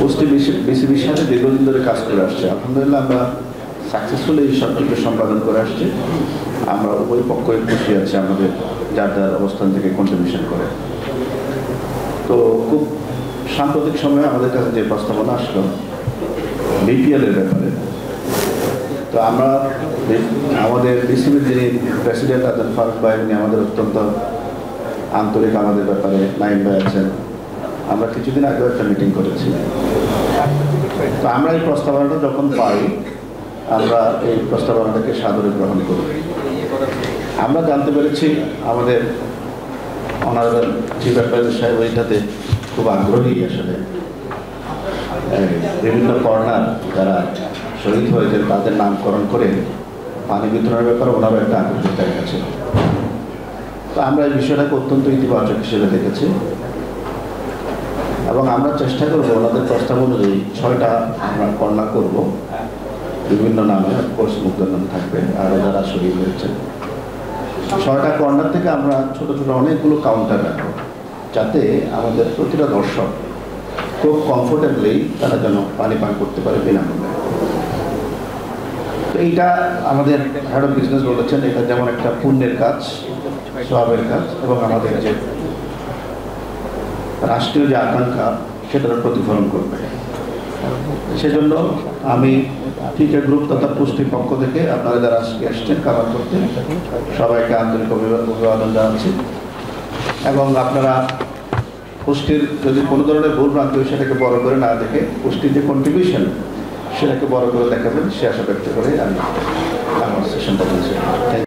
পুষ্টি বিসিবির সাথে দীর্ঘদিন ধরে কাজ করে আসছে। আলহামদুলিল্লাহ আমরা সাকসেসফুলি এই সবকিছু সম্পাদন করে আসছি। আমরা উভয় পক্ষই খুশি আছি আমাদের যার যার অবস্থান থেকে কন্ট্রিবিউশন করে। তো খুব সাম্প্রতিক সময়ে আমাদের কাছে যে প্রস্তাবনা আসলো বিপিএল এর ব্যাপারে, তো আমরা আমাদের বিসিবির যিনি প্রেসিডেন্ট আছেন ফারুক ভাই, উনি আমাদের অত্যন্ত আন্তরিক আমাদের ব্যাপারে, নাইম ভাই আছেন। আমরা কিছুদিন আগেও একটা মিটিং করেছি। তো আমরা এই প্রস্তাবনাটা যখন পাই, আমরা এই প্রস্তাবনাটাকে সাদরে গ্রহণ করি। আমরা জানতে পেরেছি আমাদের অনারেবল চিফ অ্যাডভাইজার সাহেব ওইটাতে খুব আগ্রহী। আসলে বিভিন্ন কর্নার যারা শহীদ হয়েছে তাদের নামকরণ করে পানি বিতরণের ব্যাপারে ওনারও একটা আগ্রহ জায়গা ছিল। তো আমরা এই বিষয়টাকে অত্যন্ত ইতিবাচক হিসেবে দেখেছি এবং আমরা চেষ্টা করবো ওনাদের প্রস্তাব অনুযায়ী 6টা আমরা কর্নার করব, বিভিন্ন নামে, অফকোর্স মুগ্ধর নাম থাকবে, আরও যারা শহীদ হয়েছে। 6টা কর্নার থেকে আমরা ছোট ছোট অনেকগুলো কাউন্টার রাখবো, যাতে আমাদের প্রতিটা দর্শক খুব কমফোর্টেবলি তারা যেন পানি পান করতে পারে বিনামূল্যে। তো এইটা আমাদের হেড অফ বিজনেস বলেছেন, এটা যেমন একটা পুণ্যের কাজ, সওয়াবের কাজ এবং আমাদের যে রাষ্ট্রীয় যে আকাঙ্ক্ষা সেটার প্রতিফলন করবে। সেজন্য আমি টিকে গ্রুপ তথা পুষ্টির পক্ষ থেকে আপনারা যারা আজকে এসছেন কাভার করতে সবাইকে আন্তরিক অভিবাদন জানাচ্ছি। এবং আপনারা পুষ্টির যদি কোনো ধরনের ভুল ভ্রান্তি হয় সেটাকে বড় করে না দেখে পুষ্টির যে কন্ট্রিবিউশন সেটাকে বড় করে দেখাবেন, সে আশা ব্যক্ত করে আমি আমার সেশনটা বলছি।